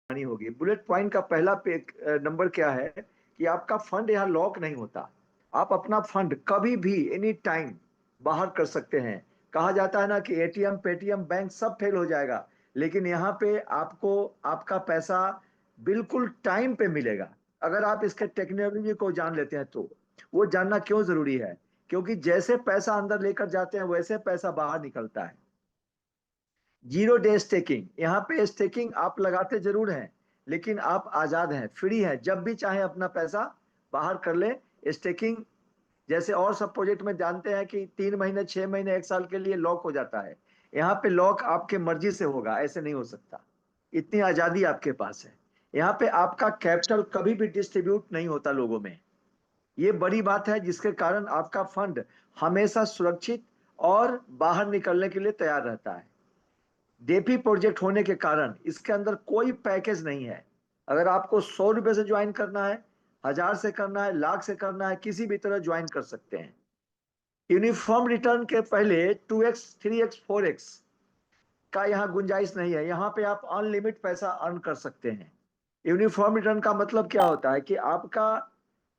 होगी। Bullet point का पहला नंबर क्या है कि आपका फंड यहाँ लॉक नहीं होता। आप अपना फंड कभी भी एनी टाइम बाहर कर सकते हैं। कहा जाता है ना कि एटीएम पेटीएम बैंक सब फेल हो जाएगा, लेकिन यहाँ पे आपको आपका पैसा बिल्कुल टाइम पे मिलेगा अगर आप इसके टेक्नोलॉजी को जान लेते हैं तो। वो जानना क्यों जरूरी है? क्योंकि जैसे पैसा अंदर लेकर जाते हैं वैसे पैसा बाहर निकलता है। जीरो डे स्टेकिंग, यहाँ पे स्टेकिंग आप लगाते जरूर हैं, लेकिन आप आजाद हैं, फ्री हैं, जब भी चाहे अपना पैसा बाहर कर ले। स्टेकिंग जैसे और सब प्रोजेक्ट में जानते हैं कि 3 महीने 6 महीने 1 साल के लिए लॉक हो जाता है, यहाँ पे लॉक आपके मर्जी से होगा, ऐसे नहीं हो सकता। इतनी आजादी आपके पास है। यहाँ पे आपका कैपिटल कभी भी डिस्ट्रीब्यूट नहीं होता लोगों में। ये बड़ी बात है, जिसके कारण आपका फंड हमेशा सुरक्षित और बाहर निकलने के लिए तैयार रहता है। डेपी प्रोजेक्ट होने के कारण इसके अंदर कोई पैकेज नहीं है। अगर आपको 100 रुपए से ज्वाइन करना है, 1000 से करना है, लाख से करना है, किसी भी तरह ज्वाइन कर सकते हैं। यूनिफॉर्म रिटर्न के पहले 2x 3x 4x का यहाँ गुंजाइश नहीं है। यहाँ पे आप अनलिमिट पैसा अर्न कर सकते हैं। यूनिफॉर्म रिटर्न का मतलब क्या होता है कि आपका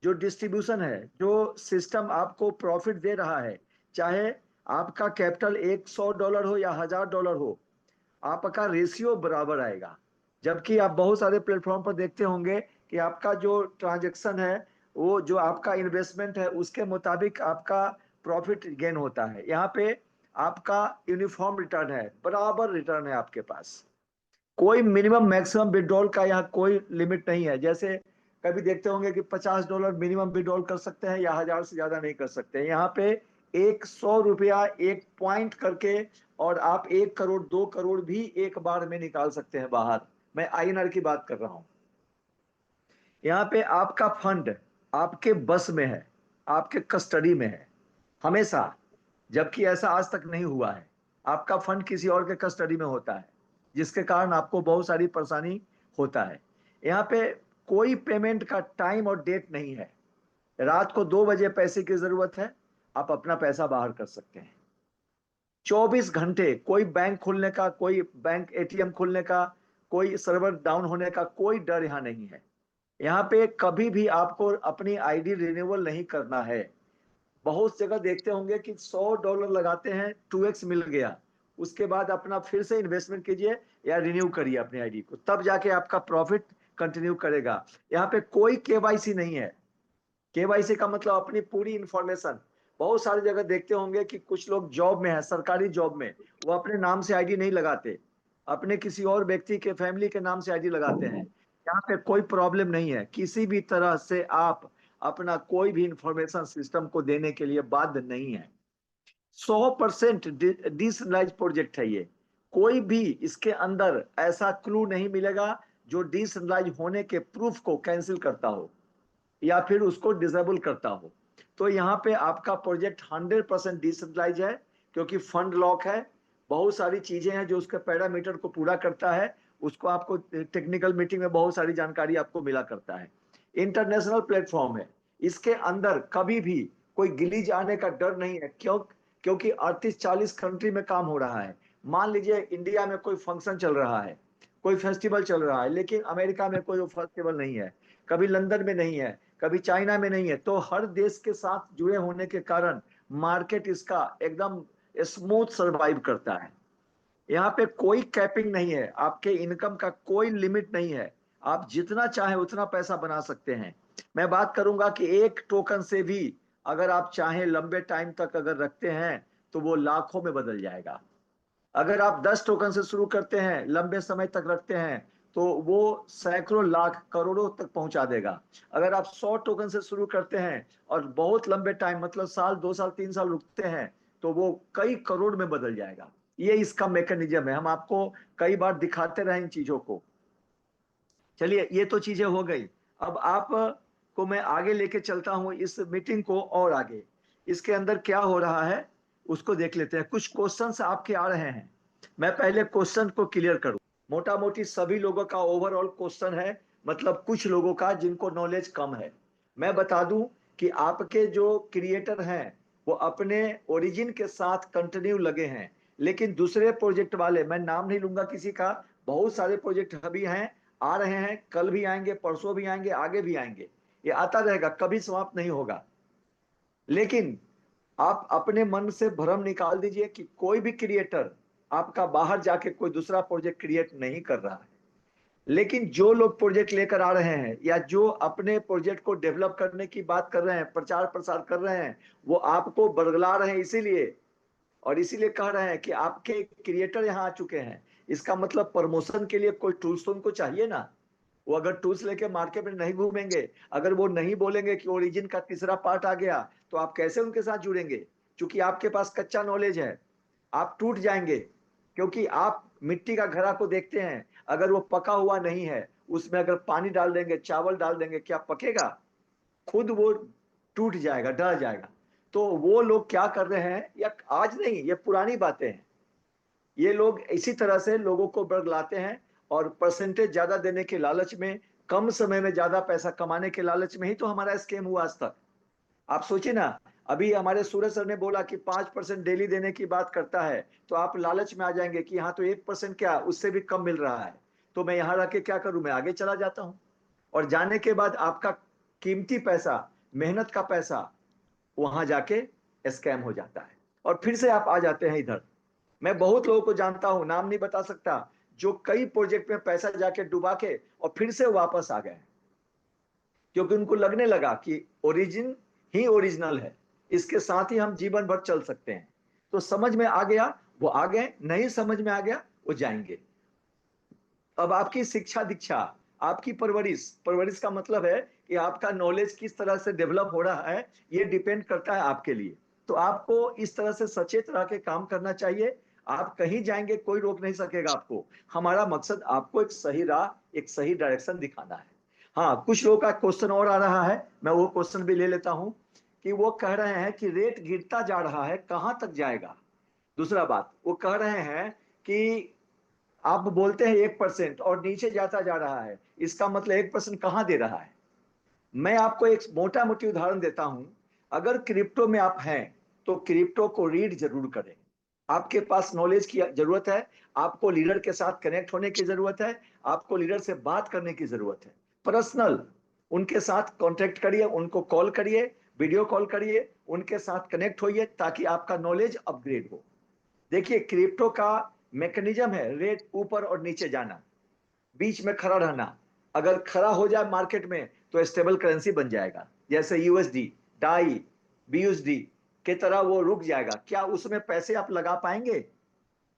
जो डिस्ट्रीब्यूशन है, जो सिस्टम आपको प्रॉफिट दे रहा है, चाहे आपका कैपिटल $100 हो या $1000 हो, आपका रेशियो बराबर आएगा। जबकि आप बहुत सारे प्लेटफॉर्म पर देखते होंगे कि आपका जो ट्रांजैक्शन है, वो जो आपका इन्वेस्टमेंट है उसके मुताबिक आपका प्रॉफिट गेन होता है। यहाँ पे आपका यूनिफॉर्म रिटर्न है, बराबर रिटर्न है आपके पास। कोई मिनिमम मैक्सिमम विड्रॉल का यहाँ कोई लिमिट नहीं है। जैसे कभी देखते होंगे कि $50 मिनिमम विड्रॉल कर सकते हैं या 1000 से ज्यादा नहीं कर सकते। यहाँ पे 100 रुपया एक पॉइंट करके और आप 1 करोड़ 2 करोड़ भी एक बार में निकाल सकते हैं बाहर। मैं आईएनआर की बात कर रहा हूँ। यहाँ पे आपका फंड आपके बस में है, आपके कस्टडी में है हमेशा, जबकि ऐसा आज तक नहीं हुआ है। आपका फंड किसी और के कस्टडी में होता है, जिसके कारण आपको बहुत सारी परेशानी होता है। यहाँ पे कोई पेमेंट का टाइम और डेट नहीं है। रात को 2 बजे पैसे की जरूरत है, आप अपना पैसा बाहर कर सकते हैं। 24 घंटे कोई बैंक खोलने का, कोई बैंक एटीएम खोलने का, कोई सर्वर डाउन होने का कोई डर यहाँ नहीं है। यहाँ पे कभी भी आपको अपनी आईडी रिन्यूअल नहीं करना है। बहुत जगह देखते होंगे कि $100 लगाते हैं, 2x मिल गया, उसके बाद अपना फिर से इन्वेस्टमेंट कीजिए या रिन्यू करिए अपनी आईडी को, तब जाके आपका प्रॉफिट कंटिन्यू करेगा। यहाँ पे कोई केवाईसी नहीं है। केवाईसी का मतलब अपनी पूरी इंफॉर्मेशन। बहुत सारी जगह देखते होंगे कि कुछ लोग जॉब में है, सरकारी जॉब में, वो अपने नाम से आईडी नहीं लगाते, अपने किसी और व्यक्ति के फैमिली के नाम से आईडी लगाते हैं। यहाँ पे कोई प्रॉब्लम नहीं है, किसी भी तरह से आप अपना कोई भी इंफॉर्मेशन सिस्टम को देने के लिए बाध्य नहीं है। 100% डिसेंट्रलाइज प्रोजेक्ट है ये। कोई भी इसके अंदर ऐसा क्लू नहीं मिलेगा जो डिसेंट्रलाइज होने के प्रूफ को कैंसिल करता हो या फिर उसको डिसेबल करता हो। तो यहाँ पे आपका प्रोजेक्ट 100% डिसेंट्रलाइज है, क्योंकि फंड लॉक है। बहुत सारी चीजें हैं जो उसके पैरामीटर को पूरा करता है, उसको आपको टेक्निकल मीटिंग में बहुत सारी जानकारी आपको मिला करता है। इंटरनेशनल प्लेटफॉर्म है, इसके अंदर कभी भी कोई गिलीज आने का डर नहीं है। क्योंकि 38-40 कंट्री में काम हो रहा है। मान लीजिए इंडिया में कोई फंक्शन चल रहा है, कोई फेस्टिवल चल रहा है, लेकिन अमेरिका में कोई फेस्टिवल नहीं है, कभी लंदन में नहीं है, कभी चाइना में नहीं है, तो हर देश के साथ जुड़े होने के कारण मार्केट इसका एकदम स्मूथ सरवाइव करता है। यहाँ पे कोई कैपिंग नहीं है, आपके इनकम का कोई लिमिट नहीं है। आप जितना चाहे उतना पैसा बना सकते हैं। मैं बात करूंगा कि एक टोकन से भी अगर आप चाहें लंबे टाइम तक अगर रखते हैं तो वो लाखों में बदल जाएगा। अगर आप 10 टोकन से शुरू करते हैं, लंबे समय तक रखते हैं, तो वो सैकड़ों लाख करोड़ों तक पहुंचा देगा। अगर आप 100 टोकन से शुरू करते हैं और बहुत लंबे टाइम मतलब साल 2 साल 3 साल रुकते हैं, तो वो कई करोड़ में बदल जाएगा। ये इसका मैकेनिज्म है, हम आपको कई बार दिखाते रहे इन चीजों को। चलिए, ये तो चीजें हो गई। अब आप को मैं आगे लेके चलता हूं इस मीटिंग को और आगे। इसके अंदर क्या हो रहा है उसको देख लेते हैं। कुछ क्वेश्चंस आपके आ रहे हैं, मैं पहले क्वेश्चन को क्लियर करूं। मोटा मोटी सभी लोगों का ओवरऑल क्वेश्चन है, मतलब कुछ लोगों का जिनको नॉलेज कम है। मैं बता दूं कि आपके जो क्रिएटर हैं वो अपने ओरिजिन के साथ कंटिन्यू लगे हैं, लेकिन दूसरे प्रोजेक्ट वाले, मैं नाम नहीं लूंगा किसी का, बहुत सारे प्रोजेक्ट अभी हैं आ रहे हैं, कल भी आएंगे, परसों भी आएंगे, आगे भी आएंगे, ये आता रहेगा, कभी समाप्त नहीं होगा। लेकिन आप अपने मन से भ्रम निकाल दीजिए कि कोई भी क्रिएटर आपका बाहर जाके कोई दूसरा प्रोजेक्ट क्रिएट नहीं कर रहा है। लेकिन जो लोग प्रोजेक्ट लेकर आ रहे हैं या जो अपने प्रोजेक्ट को डेवलप करने की बात कर रहे हैं, प्रचार प्रसार कर रहे हैं, वो आपको बरगला रहे हैं इसीलिए, और इसीलिए कह रहे हैं कि आपके क्रिएटर यहाँ आ चुके हैं। इसका मतलब प्रमोशन के लिए कोई टूल्स तो उनको चाहिए ना। वो अगर टूल्स लेके मार्केट में नहीं घूमेंगे, अगर वो नहीं बोलेंगे कि ओरिजिन का तीसरा पार्ट आ गया, तो आप कैसे उनके साथ जुड़ेंगे? क्योंकि आपके पास कच्चा नॉलेज है, आप टूट जाएंगे। क्योंकि आप मिट्टी का घड़ा को देखते हैं, अगर वो पका हुआ नहीं है, उसमें अगर पानी डाल देंगे, चावल डाल देंगे, क्या पकेगा? खुद वो टूट जाएगा, डर जाएगा। तो वो लोग क्या कर रहे हैं, या आज नहीं, ये पुरानी बातें हैं। ये लोग इसी तरह से लोगों को बरगलाते हैं, और परसेंटेज ज्यादा देने के लालच में, कम समय में ज्यादा पैसा कमाने के लालच में ही तो हमारा स्कैम हुआ आज तक। आप सोचिए ना, अभी हमारे सूरज सर ने बोला कि 5% डेली देने की बात करता है, तो आप लालच में आ जाएंगे कि हाँ, तो 1% क्या, उससे भी कम मिल रहा है, तो मैं यहाँ रह के क्या करूं, मैं आगे चला जाता हूं। और जाने के बाद आपका कीमती पैसा, मेहनत का पैसा वहां जाके स्कैम हो जाता है, और फिर से आप आ जाते हैं इधर। मैं बहुत लोगों को जानता हूं, नाम नहीं बता सकता, जो कई प्रोजेक्ट में पैसा जाके डुबा के और फिर से वापस आ गए, क्योंकि उनको लगने लगा कि ओरिजिन ही ओरिजिनल है, इसके साथ ही हम जीवन भर चल सकते हैं। तो समझ में आ गया वो आ गए, नहीं समझ में आ गया वो जाएंगे। अब आपकी शिक्षा दीक्षा, आपकी परवरिश, परवरिश का मतलब है कि आपका नॉलेज किस तरह से डेवलप हो रहा है, ये डिपेंड करता है आपके लिए। तो आपको इस तरह से सचेत रह के काम करना चाहिए। आप कहीं जाएंगे, कोई रोक नहीं सकेगा आपको। हमारा मकसद आपको एक सही राह, एक सही डायरेक्शन दिखाना है। हाँ, कुछ लोगों का क्वेश्चन और आ रहा है, मैं वो क्वेश्चन भी ले लेता हूं। कि वो कह रहे हैं कि रेट गिरता जा रहा है, कहां तक जाएगा? दूसरा बात, वो कह रहे हैं कि आप बोलते हैं 1% और नीचे जाता जा रहा है, इसका मतलब 1% कहां दे रहा है? मैं आपको एक मोटा मोटी उदाहरण देता हूं। अगर क्रिप्टो में आप हैं, तो क्रिप्टो को रीड जरूर करें। आपके पास नॉलेज की जरूरत है, आपको लीडर के साथ कनेक्ट होने की जरूरत है, आपको लीडर से बात करने की जरूरत है। पर्सनल उनके साथ कांटेक्ट करिए, उनको कॉल करिए, वीडियो कॉल करिए, उनके साथ कनेक्ट होइए, ताकि आपका नॉलेज अपग्रेड हो। देखिए, क्रिप्टो का मैकेनिज्म है रेट ऊपर और नीचे जाना, बीच में खड़ा रहना। अगर खड़ा हो जाए मार्केट में, तो स्टेबल करेंसी बन जाएगा, जैसे यूएसडी, डाई, बीयूएसडी के तरह वो रुक जाएगा। क्या उसमें पैसे आप लगा पाएंगे?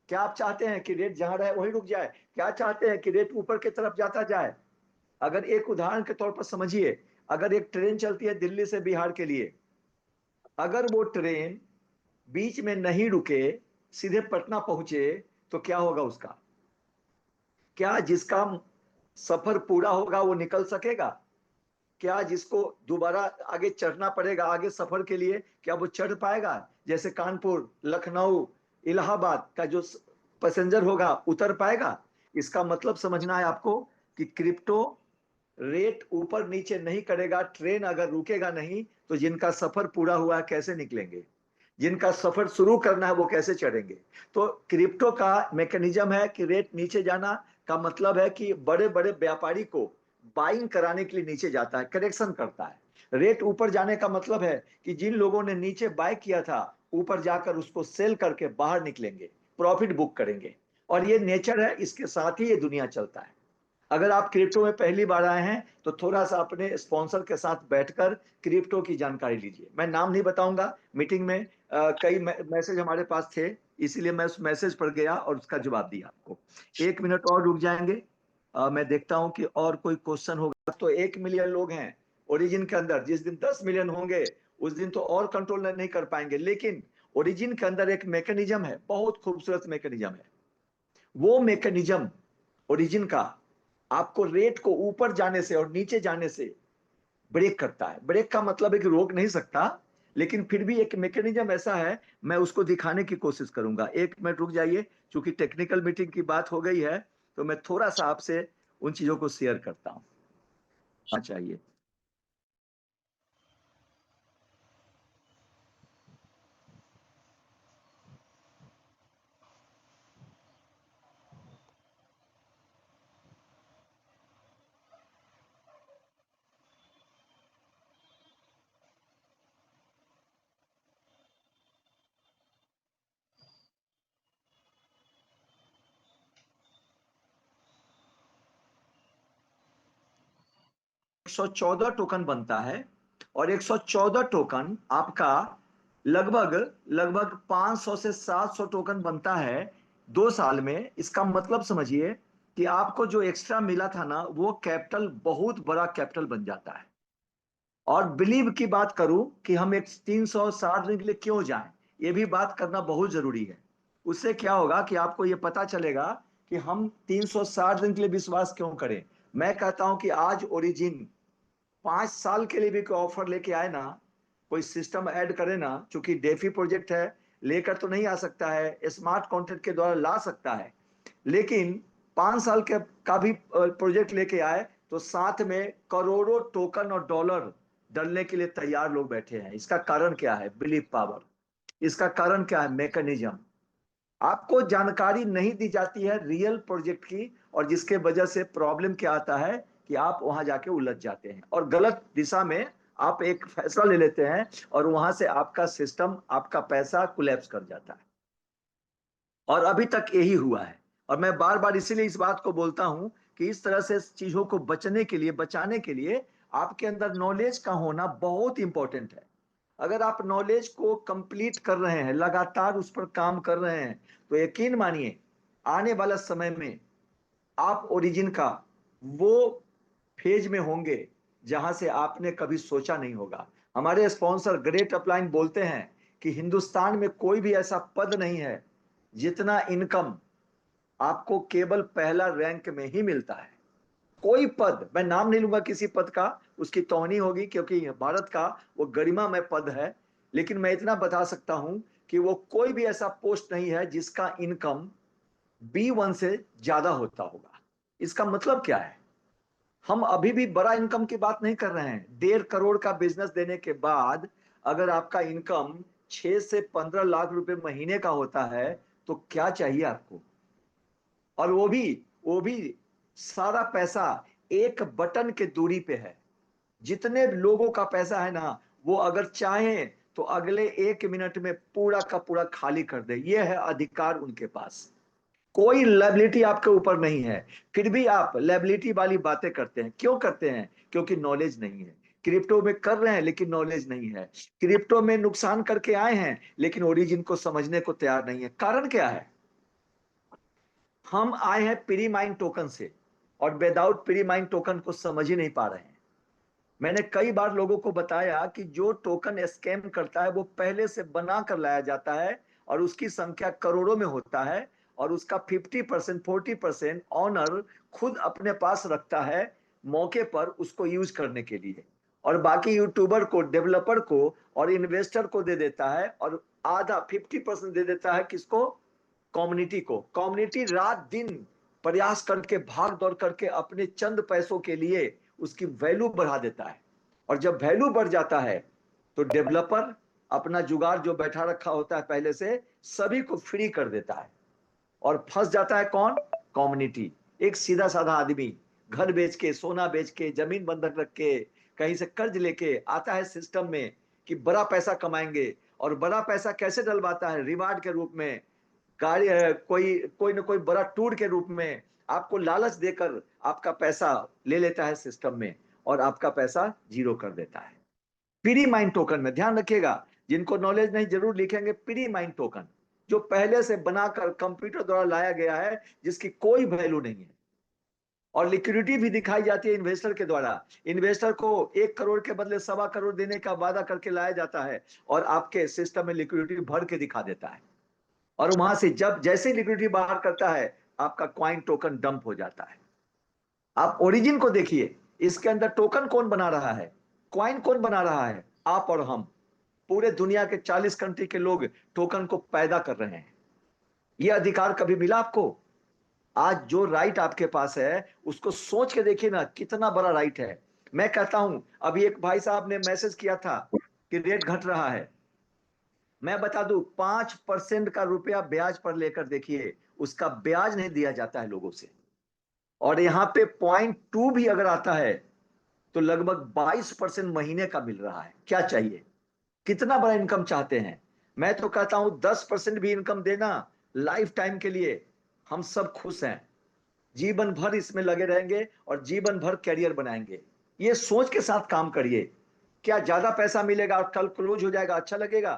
क्या आप चाहते हैं कि रेट जहां रहे वहीं रुक जाए? क्या चाहते हैं कि रेट ऊपर की तरफ जाता जाए? अगर एक उदाहरण के तौर पर समझिए, अगर एक ट्रेन चलती है दिल्ली से बिहार के लिए, अगर वो ट्रेन बीच में नहीं रुके, सीधे पटना पहुंचे, तो क्या होगा उसका? क्या जिसका सफर पूरा होगा वो निकल सकेगा? क्या जिसको दोबारा आगे चढ़ना पड़ेगा आगे सफर के लिए, क्या वो चढ़ पाएगा? जैसे कानपुर, लखनऊ, इलाहाबाद का जो पैसेंजर होगा, उतर पाएगा? इसका मतलब समझना है आपको कि क्रिप्टो रेट ऊपर नीचे नहीं करेगा। ट्रेन अगर रुकेगा नहीं, तो जिनका सफर पूरा हुआ है कैसे निकलेंगे? जिनका सफर शुरू करना है वो कैसे चढ़ेंगे? तो क्रिप्टो का मैकेनिज्म है कि रेट नीचे जाना का मतलब है कि बड़े बड़े व्यापारी को बाइंग कराने के लिए नीचे जाता है, करेक्शन करता है। रेट ऊपर जाने का मतलब है कि जिन लोगों ने नीचे बाय किया था, ऊपर जाकर उसको सेल करके बाहर निकलेंगे, प्रॉफिट बुक करेंगे। और ये नेचर है, इसके साथ ही ये दुनिया चलता है। अगर आप क्रिप्टो में पहली बार आए हैं, तो थोड़ा सा अपने स्पॉन्सर के साथ बैठकर क्रिप्टो की जानकारी लीजिए। मैं नाम नहीं बताऊंगा, मीटिंग में कई मैसेज हमारे पास थे, इसीलिए मैं उस मैसेज पर गया और उसका जवाब दिया आपको। 1 मिनट और रुक जाएंगे, मैं देखता हूं कि और कोई क्वेश्चन होगा। तो 1 मिलियन लोग हैं ओरिजिन के अंदर, जिस दिन 10 मिलियन होंगे, उस दिन तो और कंट्रोल नहीं कर पाएंगे। लेकिन ओरिजिन के अंदर एक मैकेनिज्म है, बहुत खूबसूरत मैकेनिज्म है। वो मैकेनिज्म ओरिजिन का आपको रेट को ऊपर जाने से और नीचे जाने से ब्रेक करता है। ब्रेक का मतलब है कि रोक नहीं सकता, लेकिन फिर भी एक मैकेनिज्म ऐसा है, मैं उसको दिखाने की कोशिश करूंगा। 1 मिनट रुक जाइए, क्योंकि टेक्निकल मीटिंग की बात हो गई है, तो मैं थोड़ा सा आपसे उन चीजों को शेयर करता हूं। चाहिए 114 टोकन बनता है, और 114 टोकन आपका लगभग लगभग 500 से 700 टोकन बनता है 2 साल में। इसका मतलब समझिए कि आपको जो एक्स्ट्रा मिला था ना, वो कैपिटल बहुत बड़ा कैपिटल बन जाता है। और बिलीव की बात करूं कि हम एक 360 दिन के लिए क्यों जाएं, ये भी बात करना बहुत जरूरी है। उससे क्या होगा कि आपको ये पता चलेगा कि हम 360 दिन के लिए विश्वास क्यों करें। मैं कहता हूं कि आज ओरिजिन 5 साल के लिए भी कोई ऑफर लेके आए ना, कोई सिस्टम ऐड करे ना, चूंकि डेफी प्रोजेक्ट है, लेकर तो नहीं आ सकता है, स्मार्ट कॉन्ट्रैक्ट के द्वारा ला सकता है, लेकिन 5 साल के का भी प्रोजेक्ट लेके आए तो साथ में करोड़ों टोकन और डॉलर डलने के लिए तैयार लोग बैठे हैं। इसका कारण क्या है? Believe power. इसका कारण क्या है? मैकेनिज्म। आपको जानकारी नहीं दी जाती है रियल प्रोजेक्ट की, और जिसके वजह से प्रॉब्लम क्या आता है कि आप वहां जाके उलझ जाते हैं और गलत दिशा में आप एक फैसला ले लेते हैं, और वहां से आपका सिस्टम, आपका पैसा कोलैप्स कर जाता है। और अभी तक यही हुआ है। और मैं बार बार इसीलिए इस बात को बोलता हूं कि इस तरह से चीजों को बचने के लिए, बचाने के लिए आपके अंदर नॉलेज का होना बहुत इंपॉर्टेंट है। अगर आप नॉलेज को कंप्लीट कर रहे हैं, लगातार उस पर काम कर रहे हैं, तो यकीन मानिए आने वाला समय में आप ओरिजिन का वो फेज में होंगे जहां से आपने कभी सोचा नहीं होगा। हमारे स्पॉन्सर ग्रेट अपलाइन बोलते हैं कि हिंदुस्तान में कोई भी ऐसा पद नहीं है जितना इनकम आपको केवल पहला रैंक में ही मिलता है। कोई पद, मैं नाम नहीं लूंगा किसी पद का, उसकी तौनी होगी, क्योंकि भारत का वो गरिमामय पद है, लेकिन मैं इतना बता सकता हूं कि वो कोई भी ऐसा पोस्ट नहीं है जिसका इनकम B1 से ज्यादा होता होगा। इसका मतलब क्या है? हम अभी भी बड़ा इनकम की बात नहीं कर रहे हैं। 1.5 करोड़ का बिजनेस देने के बाद अगर आपका इनकम 6 से 15 लाख रुपए महीने का होता है, तो क्या चाहिए आपको? और वो भी सारा पैसा एक बटन के दूरी पे है। जितने लोगों का पैसा है ना, वो अगर चाहें तो अगले 1 मिनट में पूरा का पूरा खाली कर दे। ये है अधिकार उनके पास। कोई लायबिलिटी आपके ऊपर नहीं है, फिर भी आप लायबिलिटी वाली बातें करते हैं। क्यों करते हैं? क्योंकि नॉलेज नहीं है। क्रिप्टो में कर रहे हैं लेकिन नॉलेज नहीं है। क्रिप्टो में नुकसान करके आए हैं लेकिन ओरिजिन को समझने को तैयार नहीं है। कारण क्या है? हम आए हैं प्री माइंड टोकन से, और विदाउट प्री माइंड टोकन को समझ ही नहीं पा रहे हैं। मैंने कई बार लोगों को बताया कि जो टोकन स्कैम करता है वो पहले से बना कर लाया जाता है, और उसकी संख्या करोड़ों में होता है, और उसका 50% 40% ऑनर खुद अपने पास रखता है मौके पर उसको यूज करने के लिए, और बाकी यूट्यूबर को, डेवलपर को और इन्वेस्टर को दे देता है, और आधा 50% दे देता है किसको? कम्युनिटी को। कम्युनिटी रात दिन प्रयास करके, भाग दौड़ करके अपने चंद पैसों के लिए उसकी वैल्यू बढ़ा देता है। और जब वैल्यू बढ़ जाता है तो डेवलपर अपना जुगाड़ जो बैठा रखा होता है पहले से, सभी को फ्री कर देता है। और फंस जाता है कौन? कम्युनिटी। एक सीधा साधा आदमी घर बेच के, सोना बेच के, जमीन बंधक रख के, कहीं से कर्ज लेके आता है सिस्टम में कि बड़ा पैसा कमाएंगे। और बड़ा पैसा कैसे डलवाता है? रिवार्ड के रूप में, गाड़ी, कोई कोई ना कोई बड़ा टूर के रूप में आपको लालच देकर आपका पैसा ले लेता है सिस्टम में, और आपका पैसा जीरो कर देता है। प्री माइंड टोकन में ध्यान रखिएगा, जिनको नॉलेज नहीं जरूर लिखेंगे, प्री माइंड टोकन जो पहले से बनाकर कंप्यूटर द्वारा लाया गया है, जिसकी कोई वैल्यू नहीं है। और लिक्विडिटी भी दिखाई जाती है इन्वेस्टर के द्वारा। इन्वेस्टर को 1 करोड़ के बदले 1.25 करोड़ देने का वादा करके लाया जाता है, और आपके सिस्टम में लिक्विडिटी भर के दिखा देता है। और वहां से जब जैसे लिक्विडिटी बाहर करता है, आपका क्वाइन टोकन डंप हो जाता है। आप ओरिजिन को देखिए, इसके अंदर टोकन कौन बना रहा है? क्वाइन कौन बना रहा है? आप और हम। पूरे दुनिया के 40 कंट्री के लोग टोकन को पैदा कर रहे हैं। यह अधिकार कभी मिला आपको? आज जो राइट आपके पास है उसको सोच के देखिए ना, कितना बड़ा राइट है। मैं कहता हूं, अभी एक भाई साहब ने मैसेज किया था कि रेट घट रहा है। मैं बता दूं, 5% का रुपया ब्याज पर लेकर देखिए, उसका ब्याज नहीं दिया जाता है लोगों से। और यहाँ पे 0.2 भी अगर आता है तो लगभग 22% महीने का मिल रहा है। क्या चाहिए? कितना बड़ा इनकम चाहते हैं? मैं तो कहता हूं 10% भी इनकम देना लाइफ टाइम के लिए, हम सब खुश हैं। जीवन भर इसमें लगे रहेंगे और जीवन भर कैरियर बनाएंगे। ये सोच के साथ काम करिए, क्या ज्यादा पैसा मिलेगा और कल क्लोज हो जाएगा, अच्छा लगेगा?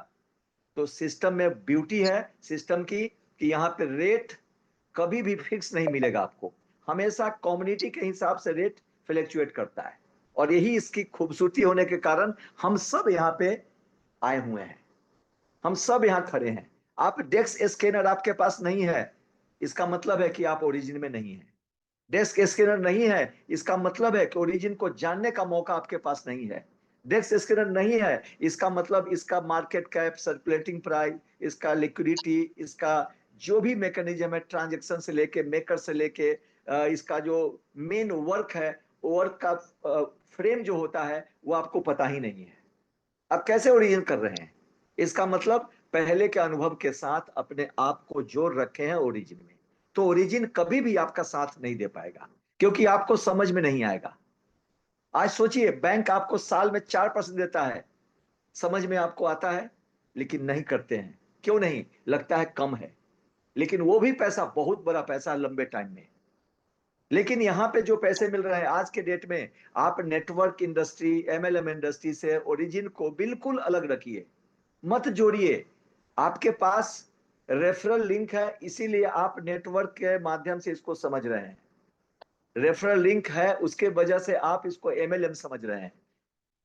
तो सिस्टम में ब्यूटी है सिस्टम की कि यहाँ पे रेट कभी भी फिक्स नहीं मिलेगा आपको, हमेशा कम्युनिटी के हिसाब से रेट फ्लैक्चुएट करता है। और यही इसकी खूबसूरती होने के कारण हम सब यहाँ पे आए हुए हैं, हम सब यहाँ खड़े हैं। आप डेस्क स्कैनर आपके पास नहीं है, इसका मतलब है कि आप ओरिजिन में नहीं है। डेस्क स्कैनर नहीं है, इसका मतलब है कि ओरिजिन को जानने का मौका आपके पास नहीं है। डेस्क स्कैनर नहीं है, इसका मतलब इसका मार्केट कैप, सर्कुलेटिंग प्राइस, इसका लिक्विडिटी, इसका जो भी मैकेनिज्म है, ट्रांजेक्शन से लेके, मेकर से लेके, इसका जो मेन वर्क है, वर्क का फ्रेम जो होता है, वो आपको पता ही नहीं है। आप कैसे ओरिजिन कर रहे हैं? इसका मतलब पहले के अनुभव के साथ अपने आप को जोड़ रखे हैं ओरिजिन में। तो ओरिजिन कभी भी आपका साथ नहीं दे पाएगा, क्योंकि आपको समझ में नहीं आएगा। आज सोचिए, बैंक आपको साल में 4% देता है, समझ में आपको आता है, लेकिन नहीं करते हैं। क्यों नहीं? लगता है कम है, लेकिन वो भी पैसा बहुत बड़ा पैसा है लंबे टाइम में। लेकिन यहाँ पे जो पैसे मिल रहे हैं आज के डेट में, आप नेटवर्क इंडस्ट्री, एमएलएम इंडस्ट्री से ओरिजिन को बिल्कुल अलग रखिए, मत जोड़िए। आपके पास रेफरल लिंक है, इसीलिए आप नेटवर्क के माध्यम से इसको समझ रहे हैं। रेफरल लिंक है, उसके वजह से आप इसको एमएलएम समझ रहे हैं।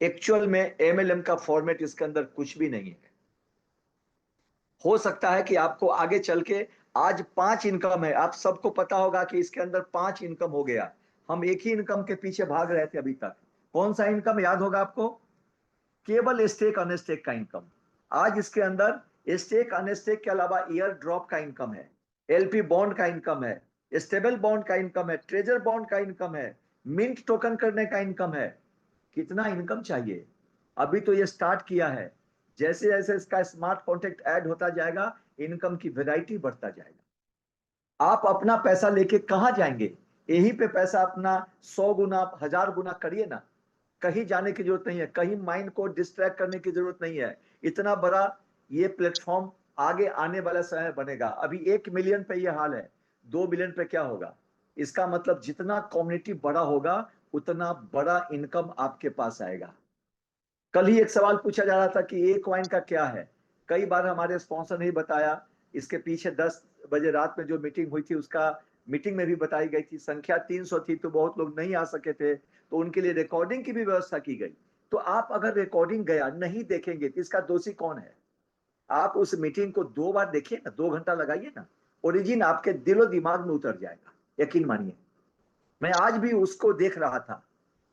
एक्चुअल में एमएलएम का फॉर्मेट इसके अंदर कुछ भी नहीं है। हो सकता है कि आपको आगे चल के, आज 5 इनकम है, आप सबको पता होगा कि इसके अंदर 5 इनकम हो गया। हम एक ही इनकम के पीछे भाग रहे थे अभी तक। कौन सा इनकम याद होगा आपको? केवल स्टेक अनस्टेक का इनकम। आज इसके अंदर स्टेक अनस्टेक के अलावा ईयर ड्रॉप का इनकम है, एलपी बॉन्ड का इनकम है, स्टेबल बॉन्ड का इनकम है, ट्रेजर बॉन्ड का इनकम है, मिंट टोकन करने का इनकम है। कितना इनकम चाहिए? अभी तो ये स्टार्ट किया है। जैसे जैसे इसका स्मार्ट कॉन्ट्रैक्ट ऐड होता जाएगा, इनकम की वैरायटी बढ़ता जाएगा। आप अपना पैसा लेके कहां जाएंगे? यहीं पे पैसा अपना 100 गुना, 1000 गुना करिए ना। कहीं जाने की जरूरत नहीं है, कहीं माइंड को डिस्ट्रैक्ट करने की जरूरत नहीं है। इतना बड़ा ये प्लेटफॉर्म आगे आने वाला समय बनेगा। अभी 1 मिलियन पे ये हाल है, 2 मिलियन पे क्या होगा? इसका मतलब जितना कम्युनिटी बड़ा होगा, उतना बड़ा इनकम आपके पास आएगा। कल ही एक सवाल पूछा जा रहा था कि एक कॉइन का क्या है। कई बार हमारे स्पॉन्सर ने बताया। इसके पीछे 10 बजे रात में जो मीटिंग हुई थी, उसका मीटिंग में भी बताई गई थी। संख्या 300 थी, तो बहुत लोग नहीं आ सके थे, तो उनके लिए रिकॉर्डिंग की भी व्यवस्था की गई। तो आप अगर रिकॉर्डिंग गया नहीं देखेंगे तो इसका दोषी कौन है? आप उस मीटिंग को 2 बार देखिए ना, 2 घंटा लगाइए ना, ओरिजिन आपके दिलो दिमाग में उतर जाएगा, यकीन मानिए। मैं आज भी उसको देख रहा था,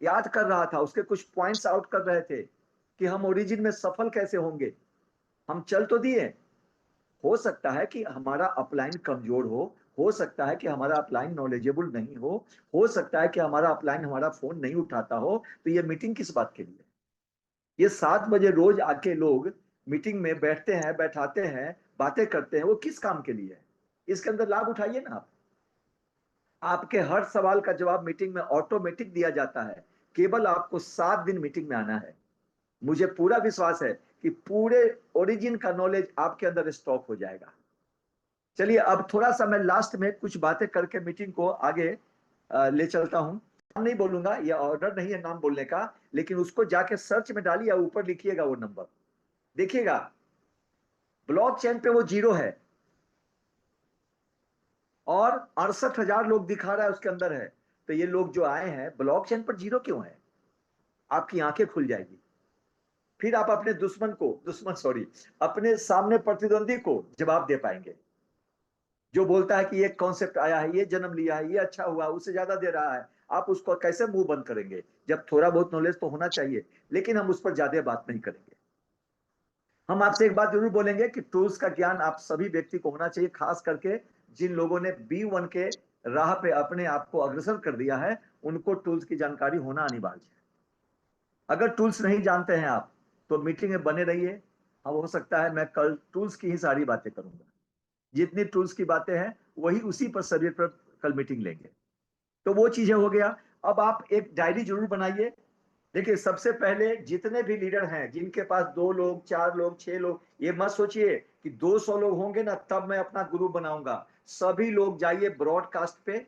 याद कर रहा था, उसके कुछ पॉइंट्स आउट कर रहे थे कि हम ओरिजिन में सफल कैसे होंगे। हम चल तो दिए। हो सकता है कि हमारा अपलाइन कमजोर हो सकता है कि हमारा अपलाइन नॉलेजेबल नहीं हो सकता है कि हमारा अपलाइन हमारा फोन नहीं उठाता हो। तो ये मीटिंग किस बात के लिए? ये 7 बजे रोज आके लोग मीटिंग में बैठते हैं, बैठाते हैं, बातें करते हैं, वो किस काम के लिए है? इसके अंदर लाभ उठाइए ना आप। आपके हर सवाल का जवाब मीटिंग में ऑटोमेटिक दिया जाता है। केवल आपको 7 दिन मीटिंग में आना है। मुझे पूरा विश्वास है कि पूरे ओरिजिन का नॉलेज आपके अंदर स्टॉक हो जाएगा। चलिए, अब थोड़ा सा मैं लास्ट में कुछ बातें करके मीटिंग को आगे ले चलता हूं। नाम नहीं बोलूंगा, ये ऑर्डर नहीं है नाम बोलने का, लेकिन उसको जाके सर्च में डालिए, ऊपर लिखिएगा वो नंबर, देखिएगा ब्लॉक चेन पे वो 0 है और 68,000 लोग दिखा रहा है उसके अंदर है। तो ये लोग जो आए हैं, ब्लॉक चेन पर 0 क्यों है? आपकी आंखें खुल जाएगी। फिर आप अपने दुश्मन सॉरी, अपने सामने प्रतिद्वंदी को जवाब दे पाएंगे, जो बोलता है कि ये कॉन्सेप्ट आया है, ये जन्म लिया है, ये अच्छा हुआ, उससे ज्यादा दे रहा है। आप उसको कैसे मुंह बंद करेंगे? जब थोड़ा बहुत नॉलेज तो होना चाहिए, लेकिन हम उस पर ज्यादा बात नहीं करेंगे। हम आपसे एक बात जरूर बोलेंगे कि टूल्स का ज्ञान आप सभी व्यक्ति को होना चाहिए, खास करके जिन लोगों ने B1 के राह पे अपने आप को अग्रसर कर दिया है, उनको टूल्स की जानकारी होना अनिवार्य है। अगर टूल्स नहीं जानते हैं आप, तो मीटिंग में बने रहिए। अब हो सकता है मैं कल टूल्स की ही सारी बातें करूंगा। जितनी टूल्स की बातें हैं, वही उसी पर सब्जेक्ट पर कल मीटिंग लेंगे। तो वो चीजें हो गया। अब आप एक डायरी जरूर बनाइए। देखिए, सबसे पहले जितने भी लीडर हैं, जिनके पास 2 लोग, 4 लोग, 6 लोग, ये मत सोचिए कि 200 लोग होंगे ना तब मैं अपना ग्रुप बनाऊंगा। सभी लोग जाइए ब्रॉडकास्ट पे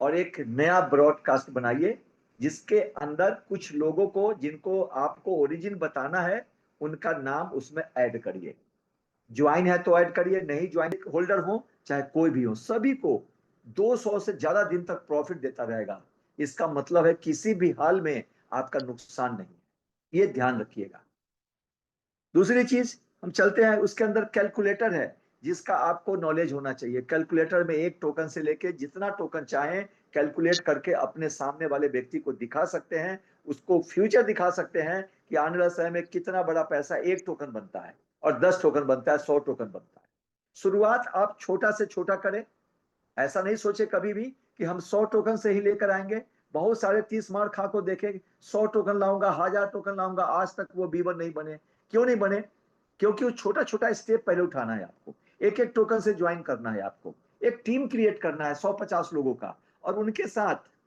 और एक नया ब्रॉडकास्ट बनाइए, जिसके अंदर कुछ लोगों को, जिनको आपको ओरिजिन बताना है, उनका नाम उसमें ऐड करिए। ज्वाइन है तो ऐड करिए, नहीं ज्वाइन होल्डर हो चाहे कोई भी हो, सभी को 200 से ज्यादा दिन तक प्रॉफिट देता रहेगा। इसका मतलब है किसी भी हाल में आपका नुकसान नहीं है, ये ध्यान रखिएगा। दूसरी चीज हम चलते हैं, उसके अंदर कैलकुलेटर है जिसका आपको नॉलेज होना चाहिए। कैलकुलेटर में एक टोकन से लेके जितना टोकन चाहें कैलकुलेट करके अपने सामने वाले व्यक्ति को दिखा सकते हैं, उसको फ्यूचर दिखा सकते हैं कि आने वाले समय में कितना बड़ा पैसा एक टोकन बनता है और 10 टोकन बनता है, 100 टोकन बनता है। शुरुआत आप छोटा से छोटा करें। ऐसा नहीं सोचे कभी भी कि हम 100 टोकन से ही लेकर आएंगे। बहुत सारे 30 मार खा को देखे, 100 टोकन लाऊंगा, 1000 टोकन लाऊंगा, आज तक वो बीवर नहीं बने। क्यों नहीं बने? क्योंकि वो छोटा छोटा स्टेप पहले उठाना है आपको। एक एक टोकन से ज्वाइन करना है आपको, एक टीम क्रिएट करना है 150 लोगों का, और उनके साथ